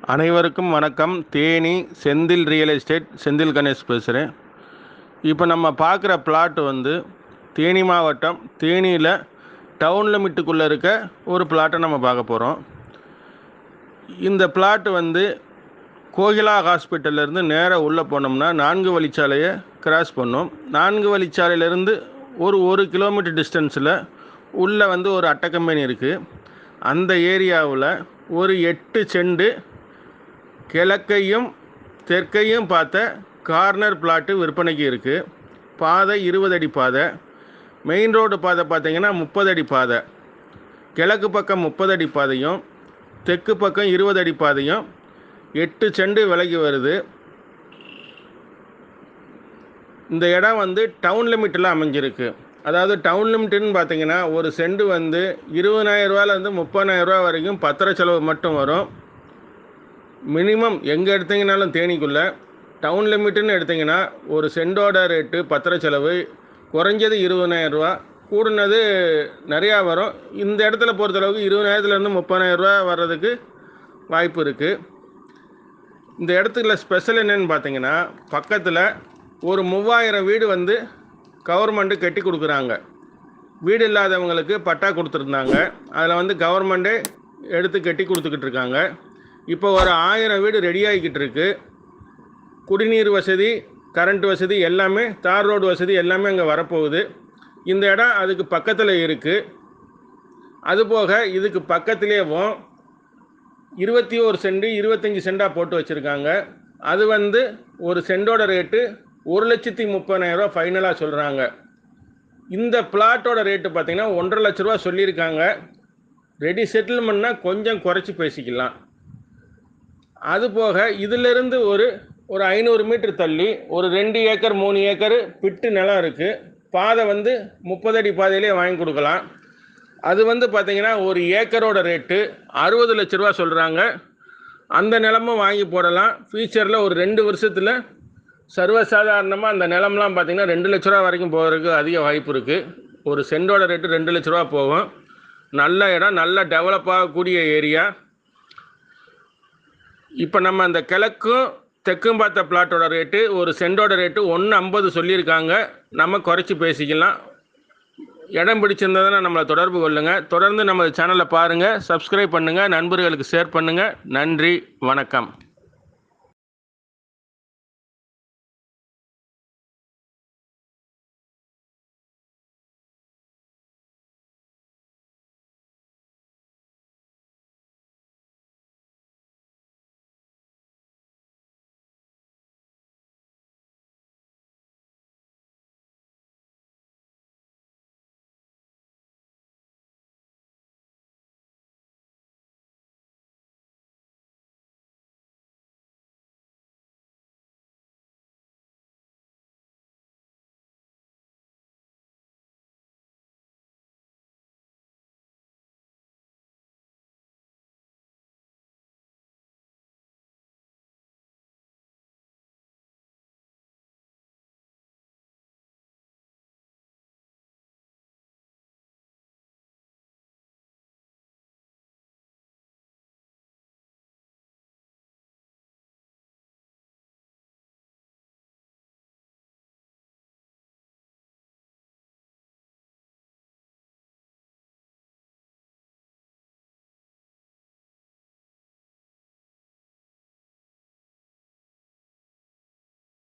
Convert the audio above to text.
அனைவருக்கும் வணக்கம். Theni Senthil real estate Senthil Ganesh பேசுகிறேன். இப்போ நம்ம பார்க்குற பிளாட் தேனி மாவட்டம் தேனியில் டவுன் லிமிட்டுக்குள்ளே இருக்க ஒரு பிளாட்டை நம்ம பார்க்க போகிறோம். இந்த பிளாட் கோகிலா ஹாஸ்பிட்டல்லேருந்து நேராக உள்ளே போனோம்னா 4 வழிச்சாலையை கிராஸ் பண்ணோம். 4 வழிச்சாலையிலேருந்து ஒரு கிலோமீட்டர் டிஸ்டன்ஸில் உள்ளே ஒரு அட்டை கம்பெனி இருக்குது. அந்த ஏரியாவில் ஒரு 8 செண்டு கிழக்கையும் தெற்கையும் பார்த்த கார்னர் பிளாட்டு விற்பனைக்கு இருக்குது. பாதை 20 அடி பாதை. மெயின் ரோடு பாதை பார்த்திங்கன்னா 30 அடி பாதை. கிழக்கு பக்கம் 30 அடி பாதையும் தெற்கு பக்கம் 20 அடி பாதையும் 8 செண்டு விலைக்கு வருது. இந்த இடம் டவுன் லிமிட்டில் அமைஞ்சிருக்கு. அதாவது டவுன் லிமிட்டுன்னு பார்த்திங்கன்னா ஒரு செண்டு 20,000 ரூபாயிலேருந்து 30,000 ரூபா வரைக்கும் பத்திர செலவு மட்டும் வரும். மினிமம் எங்கே எடுத்திங்கனாலும் தேனிக்குள்ளே டவுன் லிமிட்டுன்னு எடுத்திங்கன்னா ஒரு செண்டோட ரேட்டு பத்திர செலவு குறைஞ்சது 20,000 ரூபா, கூடுனது நிறையா வரும். இந்த இடத்துல பொறுத்தளவுக்கு 20,000லேருந்து 30,000 ரூபா வர்றதுக்கு வாய்ப்பு இருக்குது. இந்த இடத்துல ஸ்பெஷல் என்னென்னு பார்த்திங்கன்னா பக்கத்தில் ஒரு 3000 வீடு கவர்மெண்ட்டு கட்டி கொடுக்குறாங்க. வீடு இல்லாதவங்களுக்கு பட்டா கொடுத்துருந்தாங்க. அதில் கவர்மெண்ட்டே எடுத்து கட்டி கொடுத்துக்கிட்டு இருக்காங்க. இப்போ ஒரு 1000 வீடு ரெடி ஆகிக்கிட்டு இருக்கு. குடிநீர் வசதி, கரண்ட் வசதி எல்லாமே, தார் ரோடு வசதி எல்லாமே அங்கே வரப்போகுது. இந்த இடம் அதுக்கு பக்கத்தில் இருக்குது. அதுபோக இதுக்கு பக்கத்துலேயும் 21 செண்டு 25 சென்டாக போட்டு வச்சுருக்காங்க. அது ஒரு செண்டோட ரேட்டு 1,30,000 ரூபா ஃபைனலாக சொல்கிறாங்க. இந்த பிளாட்டோட ரேட்டு பார்த்திங்கன்னா 1,50,000 லட்ச ரூபா சொல்லியிருக்காங்க. ரெடி செட்டில்மெண்ட்னால் கொஞ்சம் குறைச்சி பேசிக்கலாம். அதுபோக இதிலிருந்து ஒரு 500 மீட்டர் தள்ளி ஒரு 2 ஏக்கர் 3 ஏக்கர் பிட்டு நிலம் இருக்குது. பாதை 30 அடி பாதையிலே வாங்கி கொடுக்கலாம். அது பார்த்திங்கன்னா ஒரு ஏக்கரோட ரேட்டு 60 லட்ச ரூபா சொல்கிறாங்க. அந்த நிலமும் வாங்கி போடலாம். ஃபியூச்சரில் ஒரு 2 வருஷத்தில் சர்வசாதாரணமாக அந்த நிலம்லாம் பார்த்திங்கன்னா 2 லட்ச ரூபா வரைக்கும் போகிறதுக்கு அதிக வாய்ப்பு இருக்குது. ஒரு செண்டோட ரேட்டு 2 லட்ச ரூபா போகும். நல்ல இடம், நல்ல டெவலப் ஆகக்கூடிய ஏரியா. இப்போ நம்ம அந்த கிழக்கும் தெற்கும் பார்த்த பிளாட்டோட ரேட்டு ஒரு செண்டோட ரேட்டு 1,50 சொல்லியிருக்காங்க. நம்ம குறைச்சி பேசிக்கலாம். இடம் பிடிச்சிருந்ததுன்னா நம்மளை தொடர்பு கொள்ளுங்கள். தொடர்ந்து நம்ம சேனலை பாருங்கள், சப்ஸ்கிரைப் பண்ணுங்கள், நண்பர்களுக்கு ஷேர் பண்ணுங்கள். நன்றி, வணக்கம்.